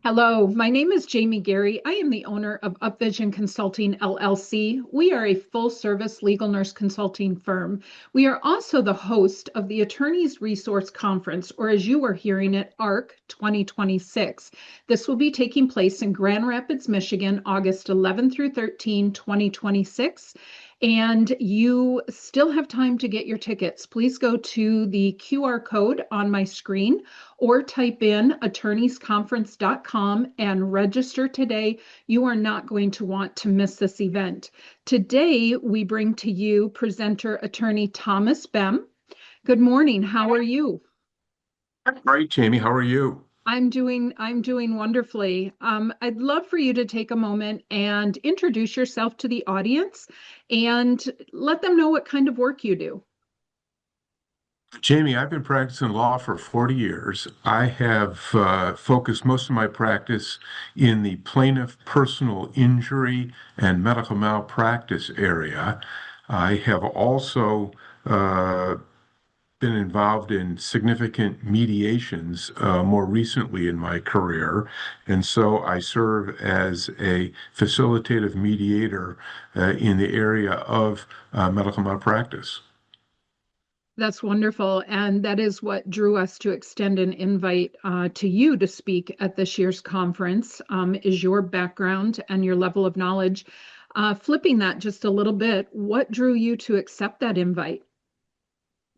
Hello, my name is Jamie Gary. I am the owner of UpVision Consulting LLC. We are a full service legal nurse consulting firm. We are also the host of the Attorneys Resource Conference, or as you were hearing it, ARC 2026. This will be taking place in Grand Rapids, Michigan, August 11 through 13, 2026. And you still have time to get your tickets. Please go to the QR code on my screen or type in attorneysconference.com and register today. You are not going to want to miss this event. Today, we bring to you presenter attorney Thomas Behm. Good morning. How are you? Great, Jamie. How are you? I'm doing wonderfully. I'd love for you to take a moment and introduce yourself to the audience and let them know what kind of work you do. Jamie, I've been practicing law for 40 years. I have focused most of my practice in the plaintiff personal injury and medical malpractice area. I have also uh, been involved in significant mediations more recently in my career. And so I serve as a facilitative mediator in the area of medical malpractice. That's wonderful. And that is what drew us to extend an invite to you to speak at this year's conference, is your background and your level of knowledge. Flipping that just a little bit, what drew you to accept that invite?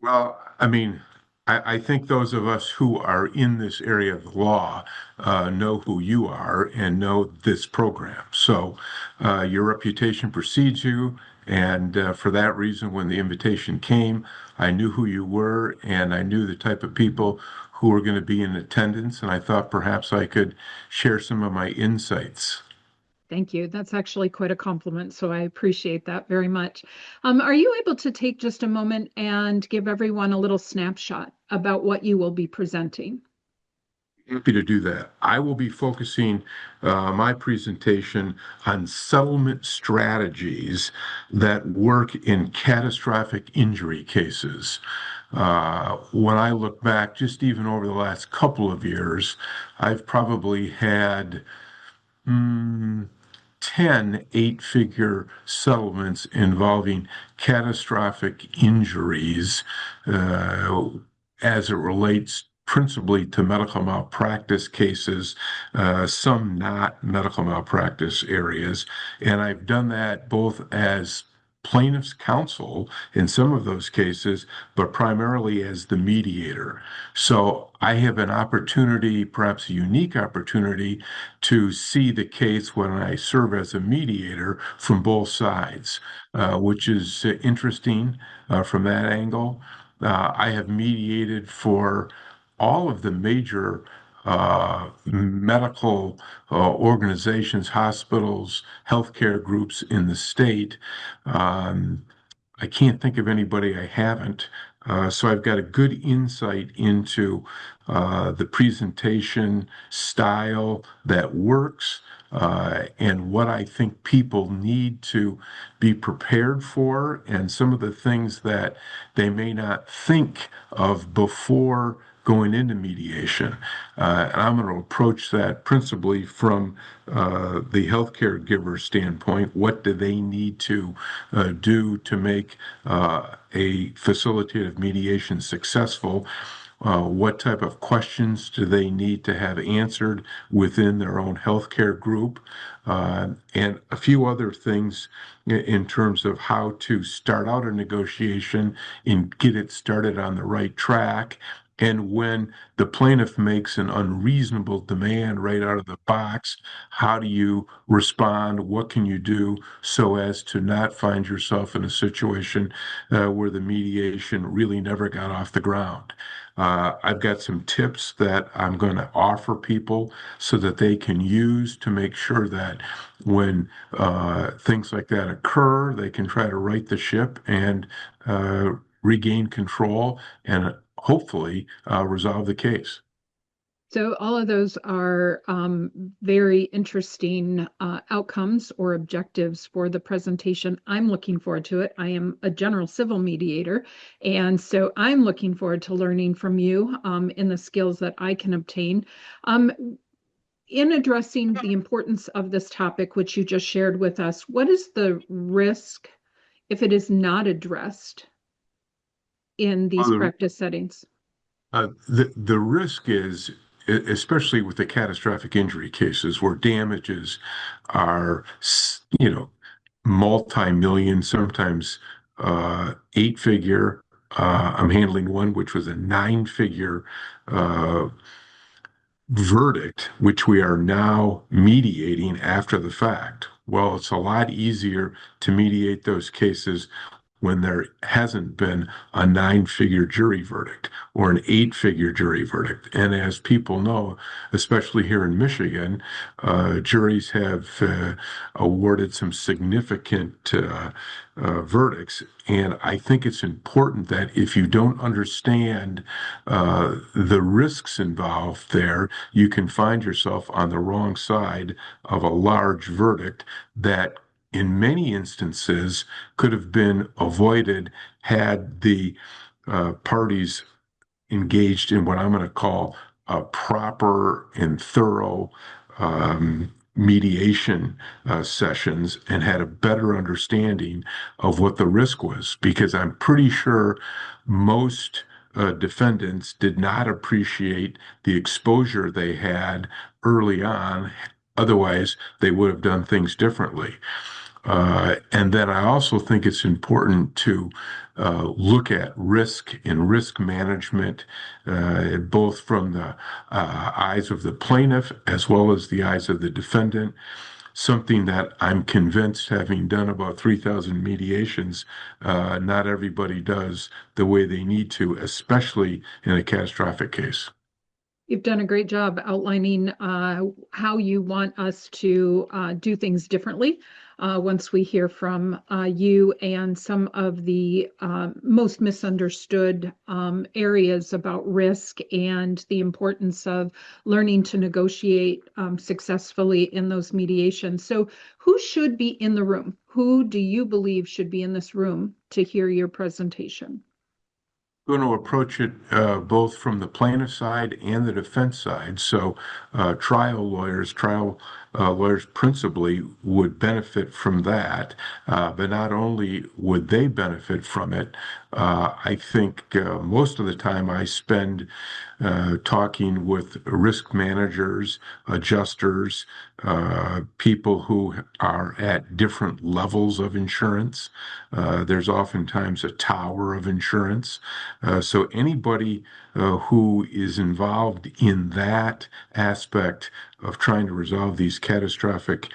Well, I mean, I think those of us who are in this area of the law know who you are and know this program. So your reputation precedes you. And for that reason, when the invitation came, I knew who you were and I knew the type of people who were going to be in attendance. And I thought perhaps I could share some of my insights. Thank you. That's actually quite a compliment, so I appreciate that very much. Are you able to take just a moment and give everyone a little snapshot about what you will be presenting? Happy to do that. I will be focusing my presentation on settlement strategies that work in catastrophic injury cases. When I look back, just even over the last couple of years, I've probably had mm, 10 eight-figure settlements involving catastrophic injuries as it relates principally to medical malpractice cases, some not medical malpractice areas. And I've done that both as plaintiff's counsel in some of those cases, but primarily as the mediator. So I have an opportunity, perhaps a unique opportunity, to see the case when I serve as a mediator from both sides, which is interesting from that angle. I have mediated for all of the major medical organizations, hospitals, healthcare groups in the state. Um, I can't think of anybody I haven't. So I've got a good insight into the presentation style that works and what I think people need to be prepared for, and some of the things that they may not think of before going into mediation. And I'm going to approach that principally from the healthcare giver standpoint. What do they need to do to make a facilitative mediation successful? What type of questions do they need to have answered within their own healthcare group? And a few other things in terms of how to start out a negotiation and get it started on the right track. And when the plaintiff makes an unreasonable demand right out of the box, how do you respond? What can you do so as to not find yourself in a situation where the mediation really never got off the ground? I've got some tips that I'm going to offer people so that they can use to make sure that when things like that occur, they can try to right the ship and regain control and hopefully resolve the case. So all of those are very interesting outcomes or objectives for the presentation. I'm looking forward to it. I am a general civil mediator, and so I'm looking forward to learning from you in the skills that I can obtain. Um, in addressing the importance of this topic, which you just shared with us, what is the risk if it is not addressed in these Well, practice settings? the risk is, especially with the catastrophic injury cases where damages are, multi-million, sometimes eight-figure. I'm handling one which was a nine-figure uh, verdict, which we are now mediating after the fact. Well, it's a lot easier to mediate those cases when there hasn't been a nine-figure jury verdict or an eight-figure jury verdict. And as people know, especially here in Michigan, juries have awarded some significant verdicts. And I think it's important that if you don't understand the risks involved there, you can find yourself on the wrong side of a large verdict that in many instances could have been avoided had the parties engaged in what I'm going to call a proper and thorough mediation sessions and had a better understanding of what the risk was. Because I'm pretty sure most defendants did not appreciate the exposure they had early on. Otherwise, they would have done things differently. And then I also think it's important to look at risk and risk management, both from the eyes of the plaintiff as well as the eyes of the defendant. Something that I'm convinced, having done about 3,000 mediations, not everybody does the way they need to, especially in a catastrophic case. You've done a great job outlining how you want us to do things differently once we hear from you and some of the most misunderstood areas about risk and the importance of learning to negotiate successfully in those mediations. So, who should be in the room? Who do you believe should be in this room to hear your presentation? Going to approach it both from the plaintiff side and the defense side. So, trial lawyers principally would benefit from that. But not only would they benefit from it, I think most of the time I spend talking with risk managers, adjusters, people who are at different levels of insurance. There's oftentimes a tower of insurance. So anybody who is involved in that aspect of trying to resolve these catastrophic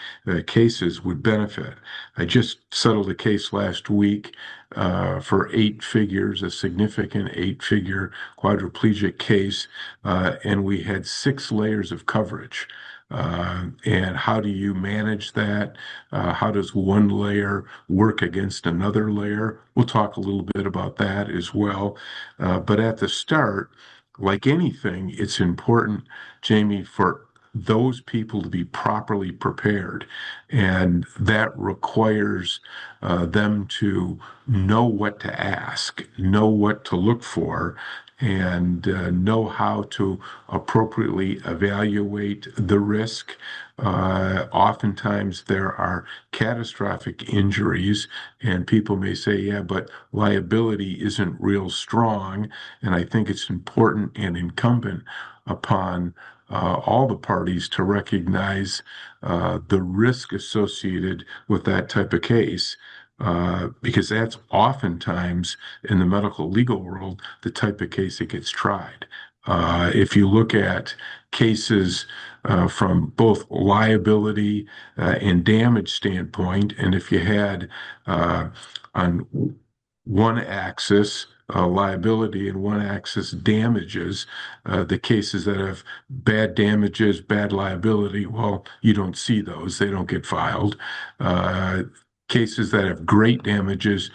cases would benefit. I just settled a case last week for eight figures, a significant eight-figure quadriplegic case, and we had six layers of coverage. And how do you manage that? How does one layer work against another layer? We'll talk a little bit about that as well. But at the start, like anything, it's important, Jamie, for those people to be properly prepared. And that requires them to know what to ask, know what to look for, and know how to appropriately evaluate the risk. Oftentimes, there are catastrophic injuries, and people may say, yeah, but liability isn't real strong. And I think it's important and incumbent upon all the parties to recognize the risk associated with that type of case. Because that's oftentimes in the medical legal world the type of case that gets tried. If you look at cases from both liability and damage standpoint, and if you had on one axis liability and one axis damages, the cases that have bad damages, bad liability, well, you don't see those. They don't get filed. Uh, Cases that have great damages,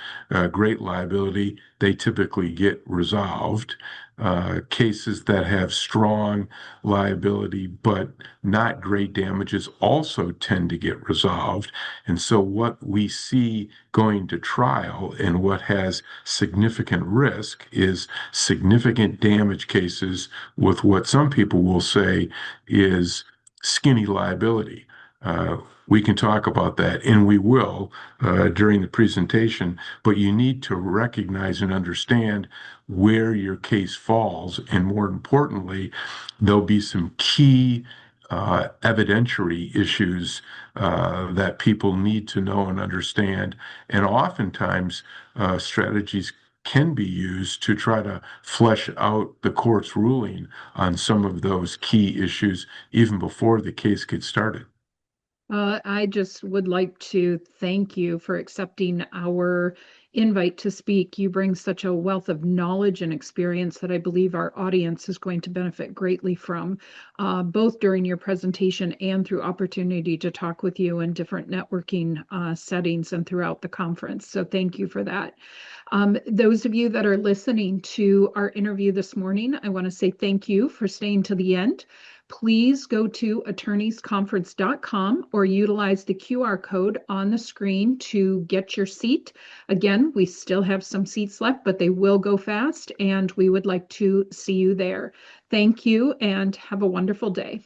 great liability, they typically get resolved. Cases that have strong liability but not great damages also tend to get resolved. And so, what we see going to trial and what has significant risk is significant damage cases with what some people will say is skinny liability. Uh, we can talk about that, and we will during the presentation, but you need to recognize and understand where your case falls. And more importantly, there'll be some key evidentiary issues that people need to know and understand. And oftentimes, strategies can be used to try to flesh out the court's ruling on some of those key issues even before the case gets started. I just would like to thank you for accepting our invite to speak. You bring such a wealth of knowledge and experience that I believe our audience is going to benefit greatly from, both during your presentation and through opportunity to talk with you in different networking settings and throughout the conference. So thank you for that. Those of you that are listening to our interview this morning, I want to say thank you for staying to the end. Please go to attorneysconference.com or utilize the QR code on the screen to get your seat. Again, we still have some seats left, but they will go fast, and we would like to see you there. Thank you and have a wonderful day.